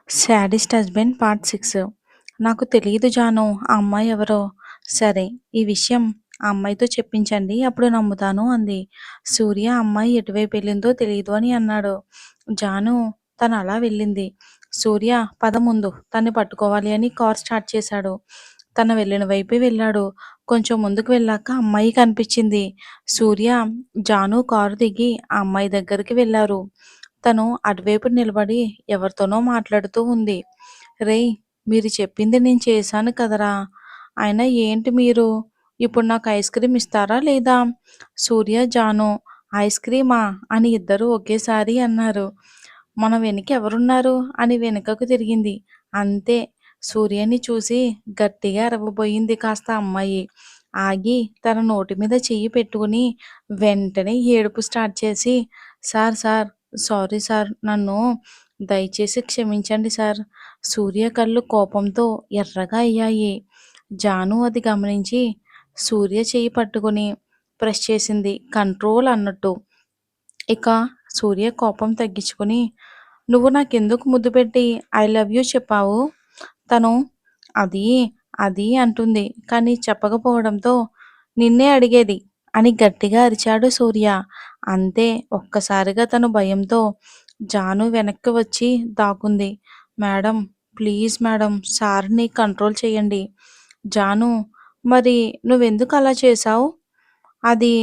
Sadist husband part 6. నాకు తెలీదు జాను, ఆ అమ్మాయి ఎవరో. సరే, ఈ విషయం ఆ అమ్మాయితో చెప్పించండి, అప్పుడు నమ్ముతాను అంది. సూర్య ఆ అమ్మాయి ఎటువైపు వెళ్ళిందో తెలియదు అని అన్నాడు. జాను, తను అలా వెళ్ళింది. సూర్య, పద ముందు తన్ని పట్టుకోవాలి అని కార్ స్టార్ట్ చేశాడు. తను వెళ్ళిన వైపే వెళ్ళాడు. కొంచెం ముందుకు వెళ్ళాక అమ్మాయి కనిపించింది. సూర్య, జాను కారు దిగి ఆ అమ్మాయి దగ్గరికి వెళ్ళారు. తను అటువైపు నిలబడి ఎవరితోనో మాట్లాడుతూ ఉంది. రేయ్, మీరు చెప్పింది నేను చేశాను కదరా! అయినా ఏంటి మీరు? ఇప్పుడు నాకు ఐస్ క్రీమ్ ఇస్తారా లేదా? సూర్య, జాను ఐస్ క్రీమా అని ఇద్దరూ ఒకేసారి అన్నారు. మన వెనుక ఎవరున్నారు అని వెనుకకు తిరిగింది. అంతే, సూర్యని చూసి గట్టిగా అరవబోయింది కాస్త అమ్మాయి. ఆగి తన నోటి మీద చెయ్యి పెట్టుకుని వెంటనే ఏడుపు స్టార్ట్ చేసి, సార్ సార్, సారీ సార్, నన్ను దయచేసి క్షమించండి సార్. సూర్య కళ్ళు కోపంతో ఎర్రగా అయ్యాయి. జాను అది గమనించి సూర్య చెయ్యి పట్టుకుని ప్రెస్ చేసింది, కంట్రోల్ అన్నట్టు. ఇక సూర్య కోపం తగ్గించుకుని, నువ్వు నాకెందుకు ముద్దు పెట్టి ఐ లవ్ యూ చెప్పావు? తను అది అది అంటుంది, కానీ చెప్పకపోవడంతో నిన్నే అడిగేది అని గట్టిగా అరిచాడు సూర్య. అంతే, ఒక్కసారిగా తను భయంతో జాను వెనక్కి వచ్చి దాక్కుంది. మేడం, ప్లీజ్ మేడం, సార్ని కంట్రోల్ చేయండి. జాను, మరి నువ్వెందుకు అలా చేశావు? అది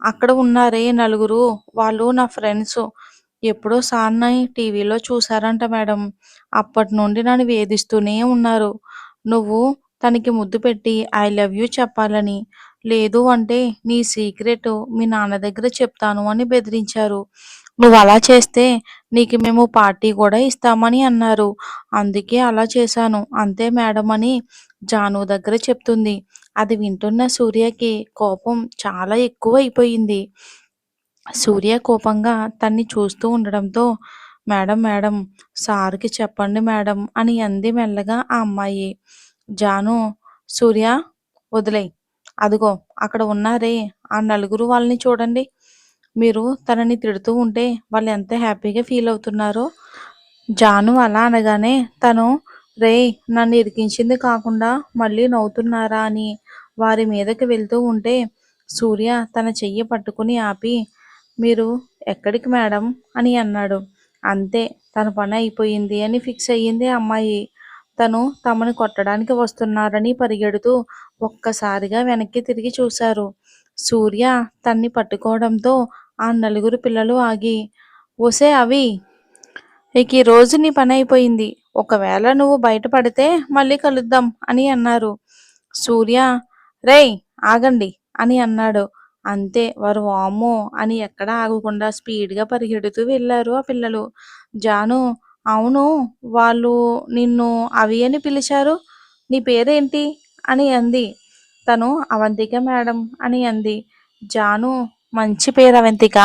అక్కడ ఉన్నారే నలుగురు, వాళ్ళు నా ఫ్రెండ్స్. ఎప్పుడో సార్‌ని టీవీలో చూసారంట మేడం. అప్పటి నుండి నన్ను వేధిస్తూనే ఉన్నారు. నువ్వు తనకి ముద్దు పెట్టి ఐ లవ్ యూ చెప్పాలని. లేదు అంటే నీ సీక్రెట్ మీ నాన్న దగ్గర చెప్తాను అని బెదిరించారు. నువ్వలా చేస్తే నీకు మేము పార్టీ కూడా ఇస్తామని అన్నారు. అందుకే అలా చేశాను అంతే మేడం అని జాను దగ్గర చెప్తుంది. అది వింటున్న సూర్యకి కోపం చాలా ఎక్కువైపోయింది. సూర్య కోపంగా తన్ని చూస్తూ ఉండడంతో, మేడం మేడం, సార్‌కి చెప్పండి మేడం అని అంది మెల్లగా ఆ అమ్మాయి. జాను, సూర్య వదిలేయ్. అదిగో అక్కడ ఉన్నారే ఆ నలుగురు, వాళ్ళని చూడండి. మీరు తనని తిడుతూ ఉంటే వాళ్ళు ఎంత హ్యాపీగా ఫీల్ అవుతున్నారో. జాను అలా అనగానే తను, రేయ్, నన్ను ఇరికించింది కాకుండా మళ్ళీ నవ్వుతున్నారా అని వారి మీదకి వెళ్తూ ఉంటే సూర్య తన చెయ్యి పట్టుకుని ఆపి, మీరు ఎక్కడికి మేడం అని అన్నాడు. అంతే, తన పని అయిపోయింది అని ఫిక్స్ అయ్యింది ఆ అమ్మాయి. తను తమని కొట్టడానికి వస్తున్నారని పరిగెడుతూ ఒక్కసారిగా వెనక్కి తిరిగి చూశారు. సూర్య తన్ని పట్టుకోవడంతో ఆ నలుగురు పిల్లలు ఆగి, ఒసే అవి, ఇక ఈ రోజు నీ పని అయిపోయింది. ఒకవేళ నువ్వు బయటపడితే మళ్ళీ కలుద్దాం అని అన్నారు. సూర్య, రేయ్, ఆగండి అని అన్నాడు. అంతే, వారు వామ్మో అని ఎక్కడా ఆగకుండా స్పీడ్‌గా పరిగెడుతూ వెళ్ళారు ఆ పిల్లలు. జాను, అవును, వాళ్ళు నిన్ను అవి అని పిలిచారు. నీ పేరేంటి అని అంది. తను అవంతిక మేడం అని అంది. జాను, మంచి పేరు అవంతిక.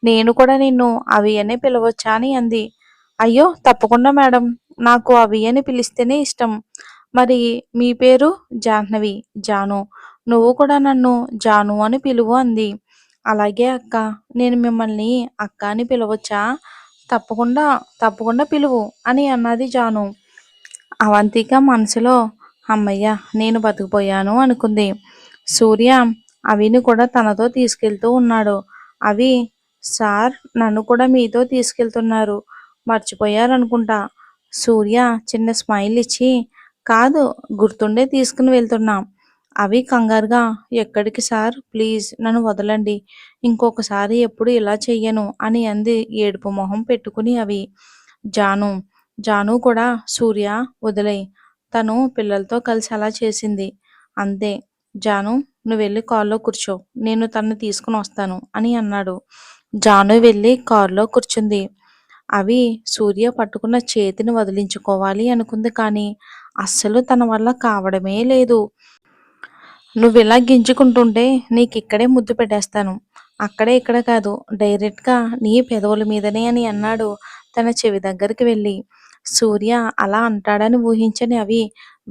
నేను కూడా నిన్ను అవి అనే పిలవచ్చా అని అంది. అయ్యో, తప్పకుండా మేడం, నాకు అవి అని పిలిస్తేనే ఇష్టం. మరి మీ పేరు? జాహ్నవి. జాను, నువ్వు కూడా నన్ను జాను అని పిలువు అంది. అలాగే అక్క, నేను మిమ్మల్ని అక్క అని పిలవచ్చా? తప్పకుండా, తప్పకుండా పిలువు అని అన్నది జాను. అవంతిక మనసులో హమ్మయ్య, నేను బతికిపోయాను అనుకుంది. సూర్య అవిని కూడా తనతో తీసుకెళ్తూ ఉన్నాడు. అవి, సార్, నన్ను కూడా మీతో తీసుకెళ్తున్నారు. మర్చిపోయారనుకుంటా. సూర్య చిన్న స్మైల్ ఇచ్చి, కాదు, గుర్తుండే తీసుకుని వెళ్తున్నాం. అవి కంగారుగా, ఎక్కడికి సార్, ప్లీజ్ నన్ను వదలండి, ఇంకొకసారి ఎప్పుడు ఇలా చెయ్యను అని అంది ఏడుపు మొహం పెట్టుకుని అవి. జాను, జాను కూడా, సూర్య వదిలేయ్, తను పిల్లలతో కలిసి అలా చేసింది. అంతే, జాను, నువ్వెళ్ళి కారులో కూర్చో, నేను తనని తీసుకుని వస్తాను అని అన్నాడు. జాను వెళ్ళి కారులో కూర్చుంది. అవి సూర్య పట్టుకున్న చేతిని వదిలించుకోవాలి అనుకుంది, కానీ అస్సలు తన వల్ల కావడమే లేదు. నువ్విలా గింజుకుంటుంటే నీకిక్కడే ముద్దు పెట్టేస్తాను. అక్కడే ఇక్కడ కాదు, డైరెక్ట్‌గా నీ పెదవుల మీదనే అని అన్నాడు తన చెవి దగ్గరికి వెళ్ళి. సూర్య అలా అంటాడని ఊహించని అవి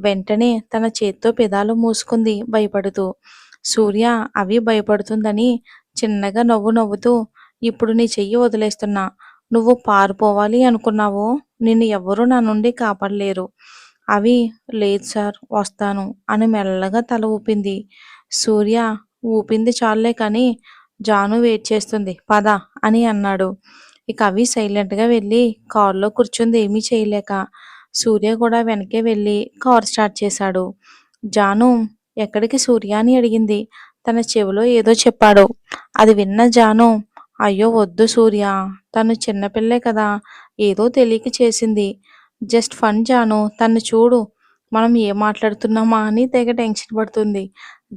వెంటనే తన చేత్తో పెదాలు మూసుకుంది భయపడుతూ. సూర్య అవి భయపడుతుందని చిన్నగా నవ్వు నవ్వుతూ, ఇప్పుడు నీ చెయ్యి వదిలేస్తున్నా. నువ్వు పారిపోవాలి అనుకున్నావో నిన్ను ఎవ్వరూ నా నుండి కాపాడలేరు. అవి లేదు సార్ వస్తాను అని మెల్లగా తల ఊపింది. సూర్య ఊపింది చాలులే కానీ జాను వెయిట్ చేస్తుంది పద అని అన్నాడు. ఇక అవి సైలెంట్‌గా వెళ్ళి కారులో కూర్చుంది ఏమీ చేయలేక. సూర్య కూడా వెనకే వెళ్ళి కారు స్టార్ట్ చేశాడు. జాను ఎక్కడికి సూర్య అని అడిగింది. తన చెవిలో ఏదో చెప్పాడు. అది విన్న జాను అయ్యో వద్దు సూర్య తను చిన్నపిల్లే కదా ఏదో తెలియక చేసింది. జస్ట్ ఫన్ జాను తన్ని చూడు మనం ఏం మాట్లాడుతున్నామా అని తెగ టెన్షన్ పడుతుంది.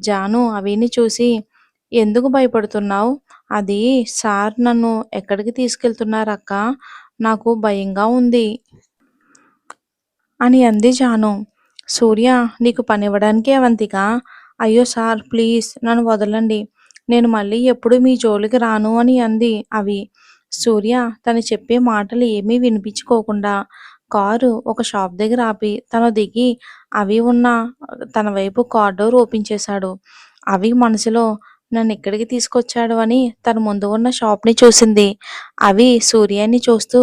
జాను అవిని చూసి ఎందుకు భయపడుతున్నావు? అది సార్ నన్ను ఎక్కడికి తీసుకెళ్తున్నారక్క? నాకు భయంగా ఉంది అని అంది జాను. సూర్య నీకు పనివ్వడానికే అవంతిక. అయ్యో సార్ ప్లీజ్ నన్ను వదలండి. నేను మళ్ళీ ఎప్పుడు మీ జోలికి రాను అని అంది అవి. సూర్య తను చెప్పే మాటలు ఏమీ వినిపించుకోకుండా కారు ఒక షాప్ దగ్గర ఆపి తను దిగి అవి ఉన్న తన వైపు కార్ డోర్ ఓపెన్ చేశాడు. అవి మనసులో నన్ను ఇక్కడికి తీసుకొచ్చాడు అని తన ముందు ఉన్న షాప్‌ని చూసింది. అవి సూర్యాని చూస్తూ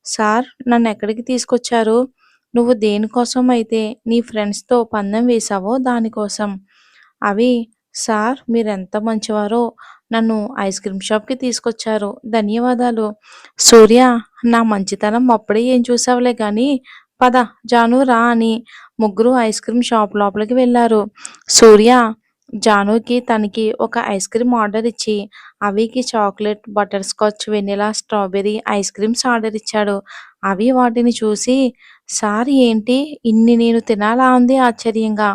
సార్ నన్ను ఎక్కడికి తీసుకొచ్చారు? నువ్వు దేనికోసం అయితే నీ ఫ్రెండ్స్‌తో పందెం వేశావో దానికోసం. అవి సార్ మీరెంత మంచివారో నన్ను ఐస్ క్రీమ్ షాప్‌కి తీసుకొచ్చారు. ధన్యవాదాలు. సూర్య నా మంచితనం అప్పుడే ఏం చూసావులే గానీ పద జాను రా అని ముగ్గురు ఐస్ క్రీమ్ షాప్ లోపలికి వెళ్లారు. సూర్య జానుకి తనకి ఒక ఐస్ క్రీమ్ ఆర్డర్ ఇచ్చి అవికి chocolate, butterscotch, vanilla, strawberry ice creams order ఇచ్చాడు. అవి వాటిని చూసి సార్ ఏంటి ఇన్ని నేను తినాలా అంది ఆశ్చర్యంగా.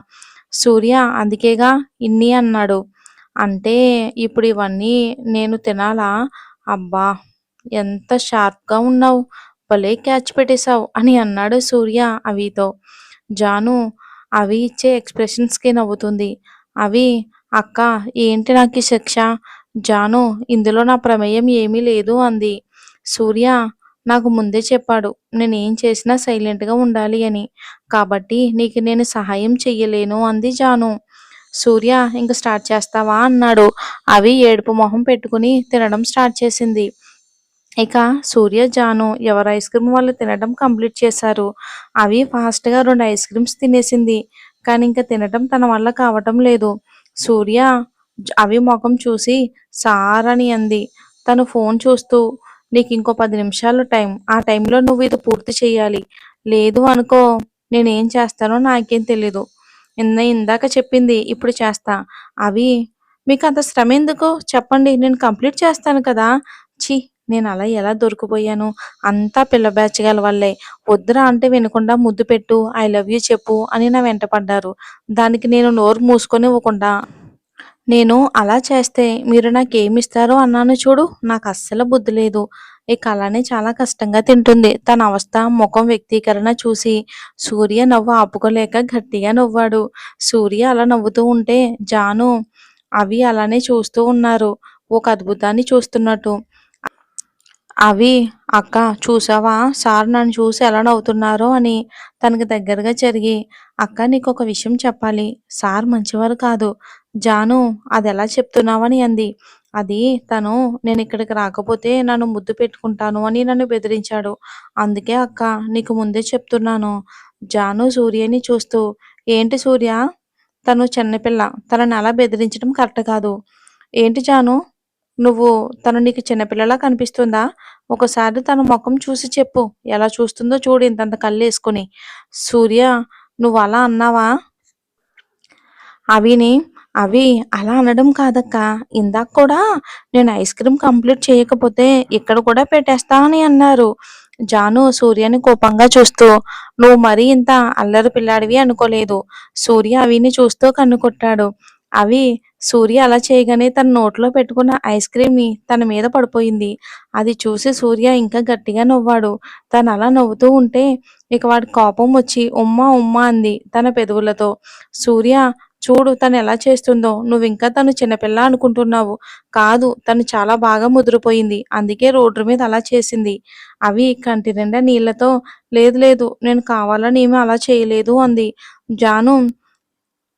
సూర్య అందుకేగా ఇన్ని అన్నాడు. అంటే ఇప్పుడు ఇవన్నీ నేను తినాలా? అబ్బా! ఎంత షార్ప్‌గా ఉన్నావు. భలే క్యాచ్ పెట్టేశావు అని అన్నాడు సూర్య అవితో. జాను అవి ఇచ్చే ఎక్స్‌ప్రెషన్స్‌కి నవ్వుతుంది. అవి అక్కా ఏంటి నాకీ శిక్ష? జాను ఇందులో నా ప్రమేయం ఏమీ లేదు అంది. సూర్య నాకు ముందే చెప్పాడు నేనేం చేసినా సైలెంట్‌గా ఉండాలి అని. కాబట్టి నీకు నేను సహాయం చెయ్యలేను అంది జాను. సూర్య ఇంక స్టార్ట్ చేస్తావా అన్నాడు. అవి ఏడుపు మొహం పెట్టుకుని తినడం స్టార్ట్ చేసింది. ఇక సూర్య, జాను ఎవరి ఐస్ క్రీమ్ వాళ్ళు తినడం కంప్లీట్ చేశారు. అవి ఫాస్ట్‌గా 2 ఐస్ క్రీమ్స్ తినేసింది. కానీ ఇంక తినటం తన వల్ల కావటం లేదు. సూర్య అవి మొఖం చూసి సార్ అని అంది. తను ఫోన్ చూస్తూ నీకింకో 10 నిమిషాలు టైం. ఆ టైంలో నువ్వు ఇది పూర్తి చెయ్యాలి. లేదు అనుకో నేనేం చేస్తానో నాకేం తెలీదు. ఇందాక చెప్పింది ఇప్పుడు చేస్తా. అవి మీకంత శ్రమెందుకు? చెప్పండి నేను కంప్లీట్ చేస్తాను కదా! ఛీ! నేనలా ఎలా దొరికిపోయాను? అంతా పిల్ల బ్యాచ్ గాళ్ళ వల్లే. వద్దురా అంటే వినకుండా ముద్దు పెట్టు, ఐ లవ్ యూ చెప్పు అని నా వెంట పడ్డారు. దానికి నేను నోరు మూసుకొని ఊకుంటా. నేను అలా చేస్తే మీరు నాకేమిస్తారో అన్నాను చూడు. నాకస్సలు బుద్ధి లేదు. ఇక అలానే చాలా కష్టంగా తింటుంది. తన అవస్థ, ముఖం వ్యక్తీకరణ చూసి సూర్య నవ్వు ఆపుకోలేక గట్టిగా నవ్వాడు. సూర్య అలా నవ్వుతూ ఉంటే జాను, అవి అలానే చూస్తూ ఉన్నారు. ఒక అద్భుతాన్ని చూస్తున్నట్టు. అవి అక్క చూసావా సార్ నన్ను చూసి ఎలా నవ్వుతున్నారో అని తనకి దగ్గరగా జరిగి అక్క నీకొక విషయం చెప్పాలి. సార్ మంచివారు కాదు. జాను అదెలా చెప్తున్నావని అంది. అది తను నేనిక్కడికి రాకపోతే నన్ను ముద్దు పెట్టుకుంటాను అని నన్ను బెదిరించాడు. అందుకే అక్క నీకు ముందే చెప్తున్నాను. జాను సూర్యని చూస్తూ ఏంటి సూర్య? తను చిన్నపిల్ల. తనని అలా బెదిరించడం కరెక్ట్ కాదు. ఏంటి జాను? నువ్వు తను నీకు చిన్నపిల్లలా కనిపిస్తుందా? ఒకసారి తన మొఖం చూసి చెప్పు. ఎలా చూస్తుందో చూడు ఇంతంత కళ్ళేసుకొని. సూర్య నువ్వలా అన్నావా? అవిని అవి అలా అనడం కాదక్కా. ఇందాక కూడా నేను ఐస్ క్రీమ్ కంప్లీట్ చేయకపోతే ఇక్కడ కూడా పెట్టేస్తా అని అన్నారు. జాను సూర్యని కోపంగా చూస్తూ నువ్వు మరీ ఇంత అల్లరి పిల్లాడివి అనుకోలేదు. సూర్య అవిని చూస్తూ కన్ను కొట్టాడు. అవి సూర్య అలా చేయగానే తన నోట్లో పెట్టుకున్న ఐస్ క్రీమ్‌ని తన మీద పడిపోయింది. అది చూసి సూర్య ఇంకా గట్టిగా నవ్వాడు. తను అలా నవ్వుతూ ఉంటే ఇక వాడికి కోపం వచ్చి ఉమ్మా ఉమ్మా అంది తన పెదవులతో. సూర్య చూడు తను ఎలా చేస్తుందో. నువ్వింకా తను చిన్నపిల్ల అనుకుంటున్నావు. కాదు తను చాలా బాగా ముదిరిపోయింది. అందుకే రోడ్డు మీద అలా చేసింది. అవి కంటి నిండా నీళ్లతో లేదు లేదు నేను కావాలని ఏమీ అలా చేయలేదు అంది. జాను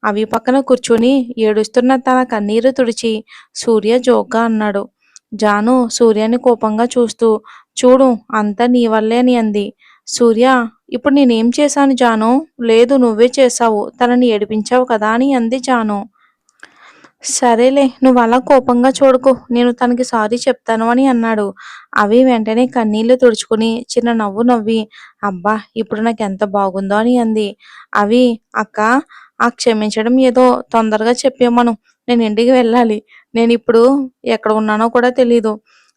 అవి పక్కన కూర్చొని ఏడుస్తున్న తన కన్నీరు తుడిచి సూర్య జోక్‌గా అన్నాడు. జాను సూర్యని కోపంగా చూస్తూ, చూడు అంతా నీ వల్లే అని అంది. సూర్య, ఇప్పుడు నేనేం చేశాను జాను? లేదు నువ్వే చేశావు. తనని ఏడిపించావు కదా అని అంది జాను. సరేలే నువ్వలా కోపంగా చూడకు. నేను తనకి సారీ చెప్తాను అని అన్నాడు. అవి వెంటనే కన్నీళ్లు తుడుచుకుని చిన్న నవ్వు నవ్వి, అబ్బా! ఇప్పుడు నాకెంత బాగుందో అని అంది. అవి, అక్కా! ఆ క్షమించడం ఏదో తొందరగా చెప్పేమను. నేను ఇంటికి వెళ్ళాలి. నేనిప్పుడు ఎక్కడ ఉన్నానో కూడా తెలీదు.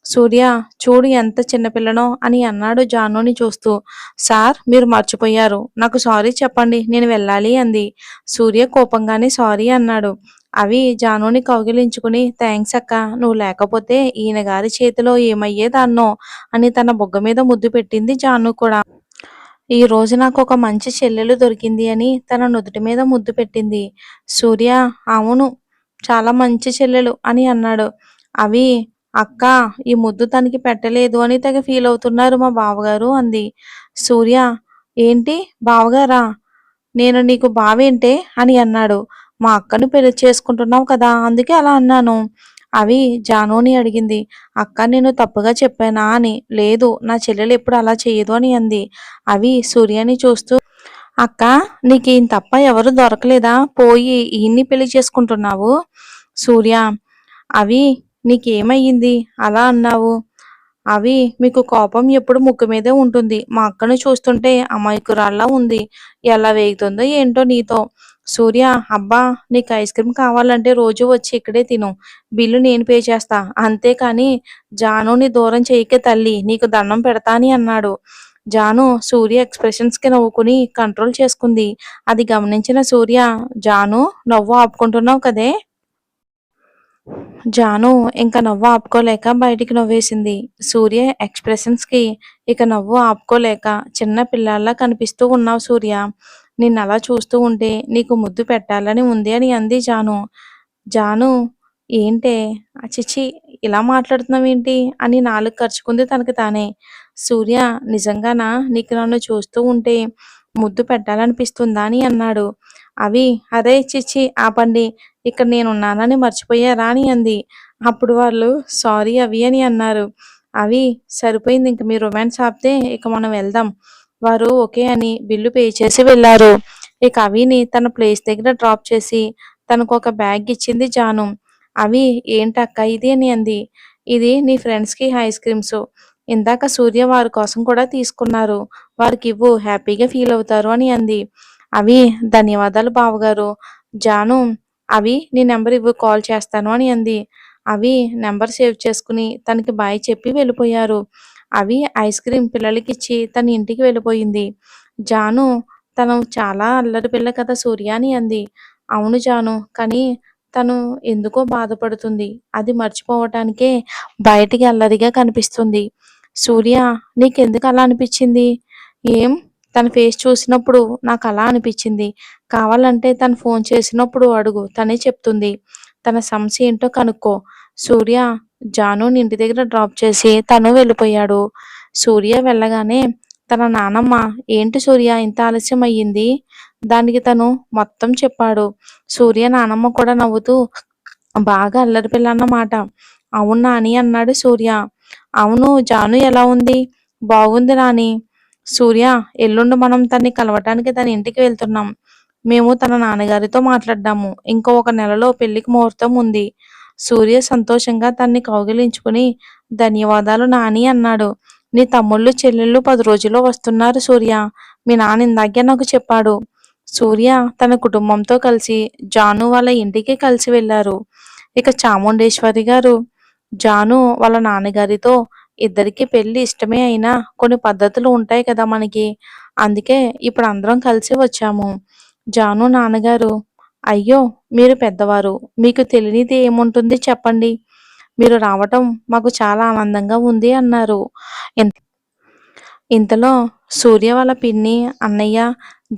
సూర్య, చూడు ఎంత చిన్న పిల్లనో అని అన్నాడు జానుని చూస్తూ. సార్ మీరు మర్చిపోయారు. నాకు సారీ చెప్పండి. నేను వెళ్ళాలి అంది. సూర్య కోపంగానే సారీ అన్నాడు. అవి జానుని కౌగిలించుకుని థ్యాంక్స్ అక్క. నువ్వు లేకపోతే ఈయన గారి చేతిలో ఏమయ్యేదాన్నో అని తన బుగ్గ మీద ముద్దు పెట్టింది జాను కూడా. ఈ రోజు నాకొక మంచి చెల్లెలు దొరికింది అని తన నుదుటి మీద ముద్దు పెట్టింది. సూర్య, అవును చాలా మంచి చెల్లెలు అని అన్నాడు. అవి, అక్క ఈ ముద్దు తనకి పెట్టలేదు అని తెగ ఫీల్ అవుతున్నారు మా బావగారు అంది. సూర్య, ఏంటి బావగారా? నేను నీకు బావేంటే అని అన్నాడు. మా అక్కను పెళ్లి చేసుకుంటున్నావు కదా అందుకే అలా అన్నాను. అవి జానుని అడిగింది. అక్క నేను తప్పుగా చెప్పానా అని. లేదు నా చెల్లెలు ఎప్పుడు అలా చేయదు అని అంది. అవి సూర్యని చూస్తూ, అక్క నీకు ఈయన తప్ప ఎవరు దొరకలేదా? పోయి ఈయన్ని పెళ్లి చేసుకుంటున్నావు? సూర్య, అవి నీకేమయ్యింది అలా అన్నావు? అవి మీకు కోపం ఎప్పుడు ముక్కు మీదే ఉంటుంది. మా అక్కను చూస్తుంటే అమాయకురాల్లా ఉంది. ఎలా వేగుతుందో ఏంటో నీతో. సూర్య, అబ్బా నీకు ఐస్ క్రీమ్ కావాలంటే రోజు వచ్చి ఇక్కడే తిను. బిల్లు నేను పే చేస్తా. అంతేకాని జానుని దూరం చెయ్యకే తల్లి. నీకు దండం పెడతా అని అన్నాడు. జాను సూర్య ఎక్స్ప్రెషన్స్ కి నవ్వుకుని కంట్రోల్ చేసుకుంది. అది గమనించిన సూర్య, జాను నవ్వు ఆపుకుంటున్నావు కదే? జాను ఇంక నవ్వు ఆపుకోలేక బయటికి నవ్వేసింది. సూర్య ఎక్స్‌ప్రెషన్స్ కి ఇక నవ్వు ఆపుకోలేక చిన్న పిల్లాడిలా కనిపిస్తూ ఉన్నావు సూర్య. నిన్నలా చూస్తూ ఉంటే నీకు ముద్దు పెట్టాలని ఉంది అని అంది జాను. జాను ఏంటే ఛీ! ఇలా మాట్లాడుతున్నావేంటి అని నాలుక కరుచుకుంది తనకి తానే. సూర్య, నిజంగానా నీకు నన్ను చూస్తూ ఉంటే ముద్దు పెట్టాలనిపిస్తుందా అని అన్నాడు. అవి, అరే ఛీ! ఆపండి. ఇక్కడ నేనున్నానని మర్చిపోయారా అని అంది. అప్పుడు వాళ్ళు సారీ అవి అని అన్నారు. అవి, సరిపోయింది ఇంక మీ రొమాన్స్ ఆపితే ఇక మనం వెళ్దాం. వారు ఓకే అని బిల్లు పే చేసి వెళ్లారు. ఇక అవిని తన ప్లేస్ దగ్గర డ్రాప్ చేసి తనకొక బ్యాగ్ ఇచ్చింది జాను. అవి, ఏంటక్క ఇది అని అంది. ఇది నీ ఫ్రెండ్స్‌కి ఐస్ క్రీమ్స్. ఇందాక సూర్య వారి కోసం కూడా తీసుకున్నారు. వారికివ్వు హ్యాపీగా ఫీల్ అవుతారు అని అంది. అవి, ధన్యవాదాలు బావగారు. జాను, అవి నీ నెంబర్ ఇవ్వు కాల్ చేస్తాను అని అంది. అవి నెంబర్ సేవ్ చేసుకుని తనకి బాయ్ చెప్పి వెళ్ళిపోయారు. అవి ఐస్ క్రీమ్ పిల్లలకిచ్చి తన ఇంటికి వెళ్ళిపోయింది. జాను, తను చాలా అల్లరి పిల్ల కదా సూర్య అని అంది. అవును జాను, కానీ తను ఎందుకో బాధపడుతుంది. అది మర్చిపోవటానికే బయటికి అల్లరిగా కనిపిస్తుంది. సూర్య, నీకెందుకు అలా అనిపించింది? ఏం? తన ఫేస్ చూసినప్పుడు నాకు అలా అనిపించింది. కావాలంటే తను ఫోన్ చేసినప్పుడు అడుగు తనే చెప్తుంది. తన సమస్య ఏంటో కనుక్కో. సూర్య జానుని ఇంటి దగ్గర డ్రాప్ చేసి తను వెళ్ళిపోయాడు. సూర్య వెళ్ళగానే తన నానమ్మ, ఏంటి సూర్య ఇంత ఆలస్యం అయ్యింది? దానికి తను మొత్తం చెప్పాడు. సూర్య నానమ్మ కూడా నవ్వుతూ, బాగా అల్లరి పిల్ల అన్నమాట. అవును నాని అన్నాడు సూర్య. అవును జాను ఎలా ఉంది? బాగుంది నాని. సూర్య, ఎల్లుండి మనం తన్ని కలవటానికి తన ఇంటికి వెళ్తున్నాం. మేము తన నాన్నగారితో మాట్లాడ్డాము. ఇంకో ఒక నెలలో పెళ్లికి ముహూర్తం ఉంది. సూర్య సంతోషంగా తన్ని కౌగిలించుకుని ధన్యవాదాలు నాని అన్నాడు. నీ తమ్ముళ్ళు చెల్లెళ్ళు 10 రోజుల్లో వస్తున్నారు సూర్య. మీ నాన్న ఇందాకే నాకు చెప్పాడు. సూర్య తన కుటుంబంతో కలిసి జాను వాళ్ళ ఇంటికి కలిసి వెళ్లారు. ఇక చాముండేశ్వరి గారు జాను వాళ్ళ నాన్నగారితో, ఇద్దరికి పెళ్లి ఇష్టమే అయినా కొన్ని పద్ధతులు ఉంటాయి కదా మనకి. అందుకే ఇప్పుడు అందరం కలిసి వచ్చాము. జాను నాన్నగారు, అయ్యో మీరు పెద్దవారు. మీకు తెలియనిది ఏముంటుంది చెప్పండి. మీరు రావటం మాకు చాలా ఆనందంగా ఉంది అన్నారు. ఇంతలో సూర్య వాళ్ళ పిన్ని, అన్నయ్య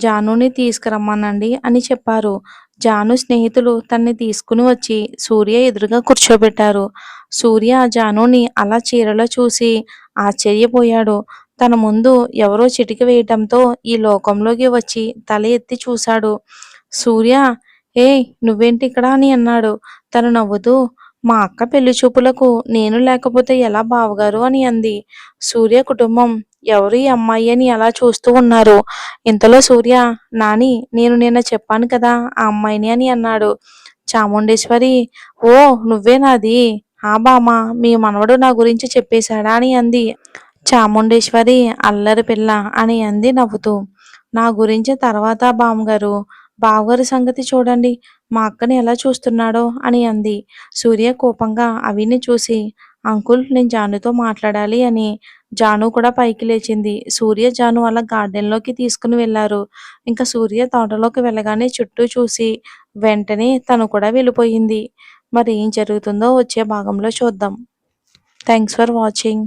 జానుని తీసుకురమ్మనండి అని చెప్పారు. జాను స్నేహితులు తన్ని తీసుకుని వచ్చి సూర్య ఎదురుగా కూర్చోబెట్టారు. సూర్య జానుని అలా చీరలో చూసి ఆశ్చర్యపోయాడు. తన ముందు ఎవరో చిటికి వేయటంతో ఈ లోకంలోకి వచ్చి తల ఎత్తి చూశాడు. సూర్య, ఏయ్ నువ్వేంటి ఇక్కడ అని అన్నాడు. తను నవ్వుతూ, మా అక్క పెళ్లి చూపులకు నేను లేకపోతే ఎలా బావగారు అని అంది. సూర్య కుటుంబం ఎవరు ఈ అమ్మాయి అని అలా చూస్తూ ఉన్నారు. ఇంతలో సూర్య, నాని నేను నిన్న చెప్పాను కదా ఆ అమ్మాయిని అని అన్నాడు. చాముండేశ్వరి, ఓ నువ్వేనాది? ఆ బామ్మ, మీ మనవడు నా గురించి చెప్పేశాడా అని అంది. చాముండేశ్వరి అల్లరి పిల్ల అని అంది నవ్వుతూ. నా గురించి తర్వాత బామ్మగారు, బావగారి సంగతి చూడండి, మా అక్కని ఎలా చూస్తున్నాడో అని అంది. సూర్య కోపంగా అవిని చూసి, అంకుల్ నేను జానుతో మాట్లాడాలి అని. జాను కూడా పైకి లేచింది. సూర్య జాను అలా గార్డెన్లోకి తీసుకుని వెళ్ళారు. ఇంకా సూర్య తోటలోకి వెళ్ళగానే చుట్టూ చూసి వెంటనే తను కూడా వెళ్ళిపోయింది. మరి ఏం జరుగుతుందో వచ్చే భాగంలో చూద్దాం. Thanks for watching.